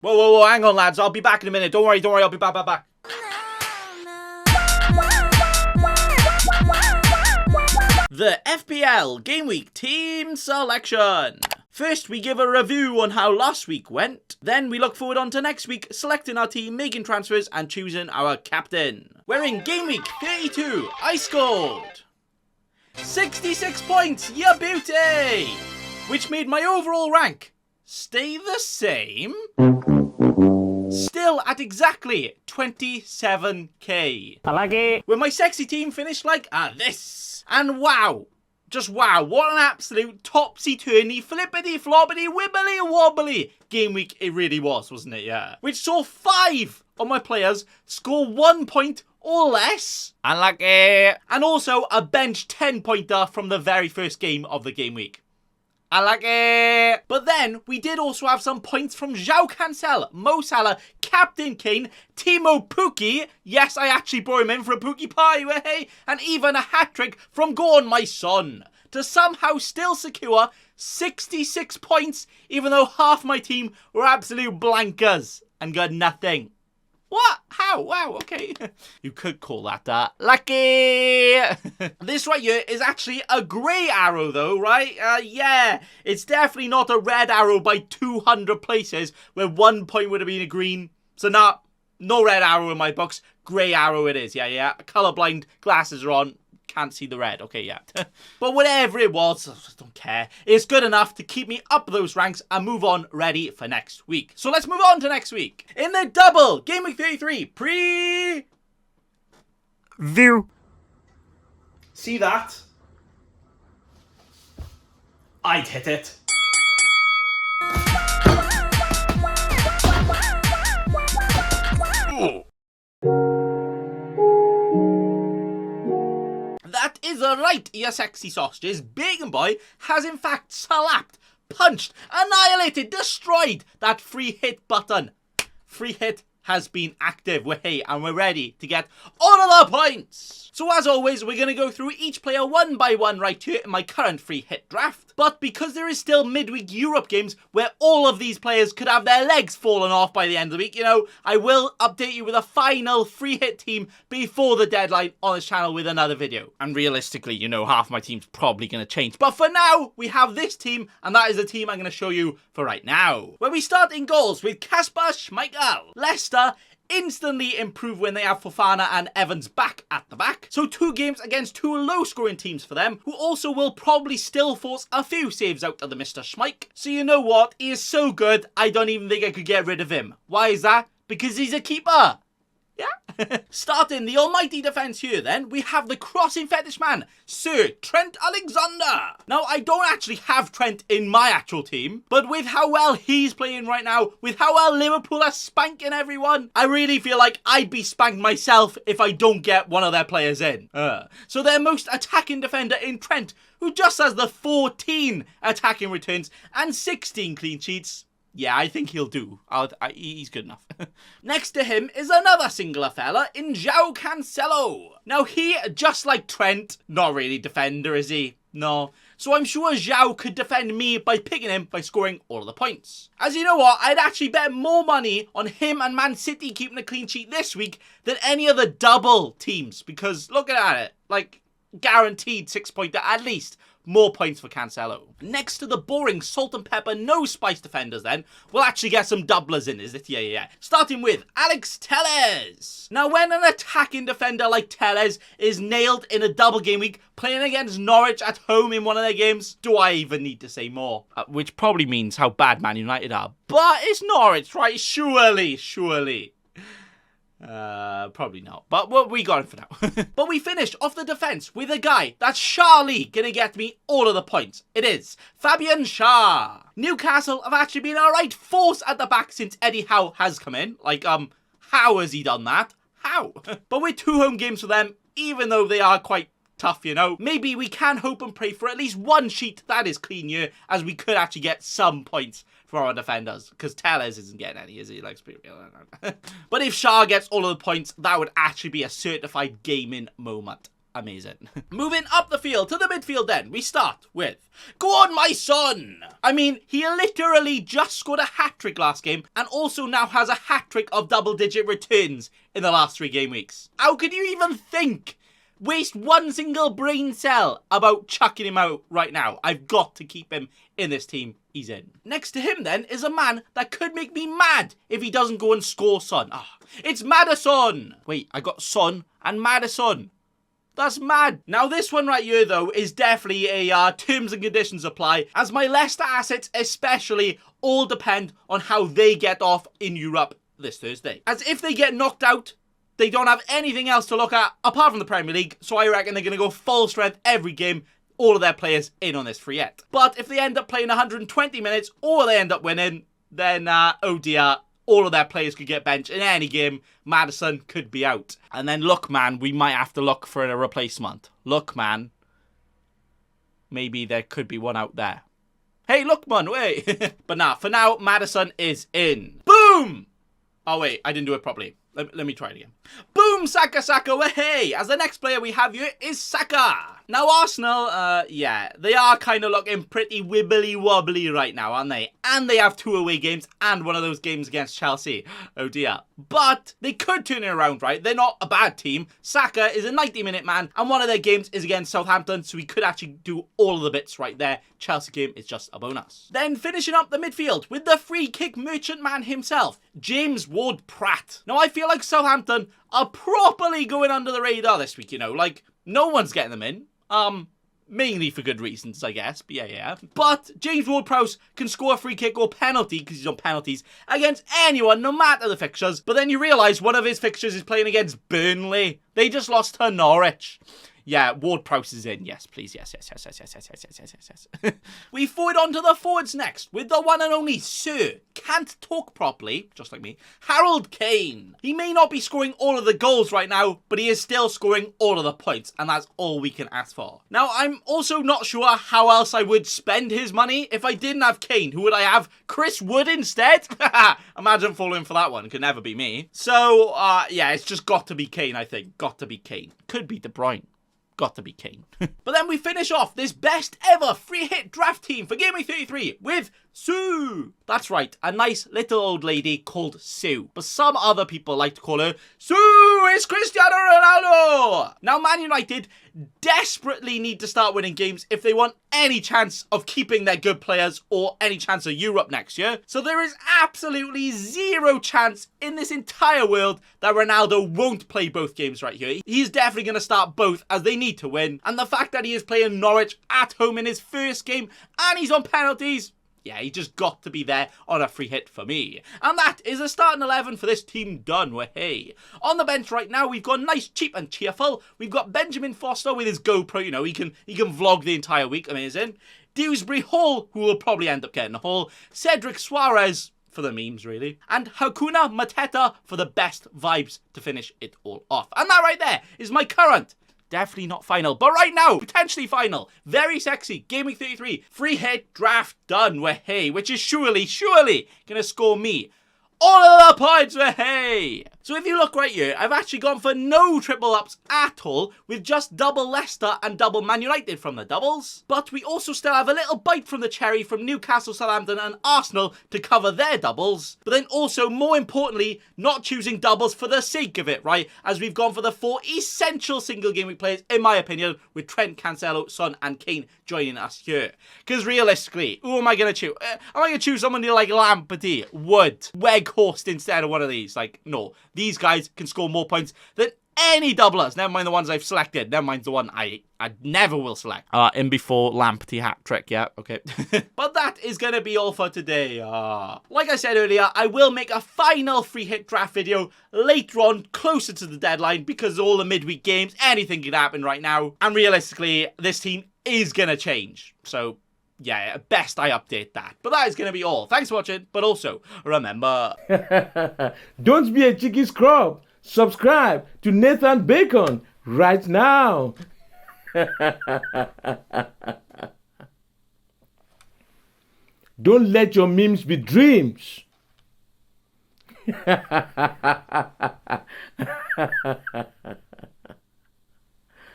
Whoa, whoa, whoa, hang on, lads. I'll be back in a minute. Don't worry, I'll be back. The FPL Game Week Team Selection. First, we give a review on how last week went. Then we look forward on to next week, selecting our team, making transfers, and choosing our captain. We're in Game Week 32. I scored 66 points, ya beauty! Which made my overall rank stay the same. Still at exactly 27k. I like it. Where my sexy team finished like this. And wow. Just wow, what an absolute topsy-turvy, flippity-floppity, wibbly-wobbly game week it really was, wasn't it? Yeah. Which saw 5 of my players score 1 point or less. Unlucky. And also a bench 10-pointer from the very first game of the game week. Unlucky. But then, we did also have some points from João Cancelo, Mo Salah, Captain Kane, Timo Pukki, yes, I actually brought him in for a Pukki pie, hey, and even a hat-trick from Gorn, my son, to somehow still secure 66 points, even though half my team were absolute blankers and got nothing. What? How? Wow, okay. You could call that lucky. This right here is actually a grey arrow though, right? Yeah, it's definitely not a red arrow by 200 places where 1 point would have been a green. So no red arrow in my books. Grey arrow it is, yeah. Colorblind, glasses are on. Can't see the red. Okay, yeah. But whatever it was, I don't care. It's good enough to keep me up those ranks and move on ready for next week. So let's move on to next week. In the double, Game Week 33, View. See that? I'd hit it. Ooh. That is right, you sexy sausages. Bacon Boy has in fact slapped, punched, annihilated, destroyed that free hit button. Free hit has been active, and we're ready to get all of the points. So as always, we're going to go through each player one by one right here in my current free hit draft. But because there is still midweek Europe games where all of these players could have their legs fallen off by the end of the week, I will update you with a final free hit team before the deadline on this channel with another video. And realistically, half my team's probably going to change. But for now, we have this team, and that is the team I'm going to show you for right now. Where we start in goals with Kasper Schmeichel. Leicester instantly improve when they have Fofana and Evans back at the back. So 2 games against 2 low-scoring teams for them, who also will probably still force a few saves out of the Mr. Schmeich. So you know what? He is so good, I don't even think I could get rid of him. Why is that? Because he's a keeper. Yeah. Starting the almighty defence here then, we have the crossing fetish man, Sir Trent Alexander. Now, I don't actually have Trent in my actual team, but with how well he's playing right now, with how well Liverpool are spanking everyone, I really feel like I'd be spanked myself if I don't get one of their players in. So their most attacking defender in Trent, who just has the 14 attacking returns and 16 clean sheets. Yeah, I think he'll do. He's good enough. Next to him is another singular fella in João Cancelo. Now he, just like Trent, not really defender, is he? No. So I'm sure João could defend me by picking him by scoring all of the points. As you know what, I'd actually bet more money on him and Man City keeping a clean sheet this week than any other double teams. Because looking at it, like guaranteed 6-pointer at least. More points for Cancelo. Next to the boring salt and pepper, no spice defenders then, we'll actually get some doublers in, is it? Yeah. Starting with Alex Telles. Now, when an attacking defender like Telles is nailed in a double game week, playing against Norwich at home in one of their games, do I even need to say more? Which probably means how bad Man United are. But it's Norwich, right? Surely. Probably not. But we got it for now. But we finished off the defence with a guy that's surely gonna get me all of the points. It is Fabian Schär. Newcastle have actually been a right force at the back since Eddie Howe has come in. Like, how has he done that? How? But with 2 home games for them, even though they are quite tough, maybe we can hope and pray for at least 1 sheet that is clean here, as we could actually get some points for our defenders, because Telles isn't getting any, is he? Like, but if Schär gets all of the points, that would actually be a certified gaming moment. amazing. Moving up the field to the midfield then, we start with, go on my son! I mean, he literally just scored a hat-trick last game and also now has a hat-trick of double-digit returns in the last 3 game weeks. How could you even think? Waste one single brain cell about chucking him out right now. I've got to keep him in this team he's in. Next to him then is a man that could make me mad if he doesn't go and score, son. It's Madison. Wait, I got Son and Madison. That's mad. Now this one right here though is definitely a terms and conditions apply, as my Leicester assets especially all depend on how they get off in Europe this Thursday. As if they get knocked out, they don't have anything else to look at apart from the Premier League, so I reckon they're going to go full strength every game, all of their players in on this free hit. But if they end up playing 120 minutes or they end up winning, then oh dear, all of their players could get benched in any game. Madison could be out. And then look, man, we might have to look for a replacement. Look, man, maybe there could be one out there. Hey, look, man, wait. But nah, for now, Madison is in. Boom! Oh, wait, I didn't do it properly. Let me try it again. Boom, Saka, hey! As the next player we have here is Saka. Now, Arsenal, yeah, they are kind of looking pretty wibbly-wobbly right now, aren't they? And they have 2 away games and one of those games against Chelsea. Oh, dear. But they could turn it around, right? They're not a bad team. Saka is a 90-minute man, and one of their games is against Southampton, so we could actually do all of the bits right there. Chelsea game is just a bonus. Then finishing up the midfield with the free kick merchant man himself, James Ward-Prowse. Now, I feel like Southampton are properly going under the radar this week, you know? Like, no one's getting them in. Mainly for good reasons, I guess. But yeah. But James Ward-Prowse can score a free kick or penalty, because he's on penalties, against anyone, no matter the fixtures. But then you realise one of his fixtures is playing against Burnley. They just lost to Norwich. Yeah, Ward-Prowse is in. Yes, please. Yes. We forward on to the forwards next with the one and only Sir, can't talk properly, just like me, Harold Kane. He may not be scoring all of the goals right now, but he is still scoring all of the points, and that's all we can ask for. Now, I'm also not sure how else I would spend his money. If I didn't have Kane, who would I have? Chris Wood instead? Imagine falling for that one. Could never be me. So, yeah, it's just got to be Kane, I think. Got to be Kane. Could be De Bruyne. Got to be Kane. But then we finish off this best ever free hit draft team for Game Week 33 with Sue. That's right, a nice little old lady called Sue. But some other people like to call her Sue is Cristiano Ronaldo. Now, Man United desperately need to start winning games if they want any chance of keeping their good players or any chance of Europe next year. So there is absolutely zero chance in this entire world that Ronaldo won't play both games right here. He's definitely going to start both, as they need to win. And the fact that he is playing Norwich at home in his first game and he's on penalties, yeah, he just got to be there on a free hit for me. And that is a starting 11 for this team done. Well, hey. On the bench right now, we've got Nice, Cheap and Cheerful. We've got Benjamin Foster with his GoPro, you know, he can vlog the entire week, amazing. Dewsbury Hall, who will probably end up getting a haul. Cedric Suarez, for the memes, really. And Hakuna Mateta for the best vibes to finish it all off. And that right there is my current, definitely not final, but right now, potentially final, very sexy, Game Week 33, free hit draft done, hey, which is surely gonna score me all of the points, hey. So if you look right here, I've actually gone for no triple ups at all, with just double Leicester and double Man United from the doubles. But we also still have a little bite from the cherry from Newcastle, Southampton and Arsenal to cover their doubles. But then also, more importantly, not choosing doubles for the sake of it, right? As we've gone for the 4 essential single game week players, in my opinion, with Trent, Cancelo, Son and Kane joining us here. Because realistically, who am I going to choose? Am I going to choose someone like Lamptey, Wood, Weghorst instead of one of these? Like, no. These guys can score more points than any doublers. Never mind the ones I've selected. Never mind the one I never will select. In before Lamptey hat trick, yeah, okay. But that is going to be all for today. Like I said earlier, I will make a final free hit draft video later on, closer to the deadline, because all the midweek games, anything can happen right now. And realistically, this team is going to change. So yeah, best I update that. But that is going to be all. Thanks for watching. But also, remember, don't be a cheeky scrub. Subscribe to Nathan Bacon right now. Don't let your memes be dreams.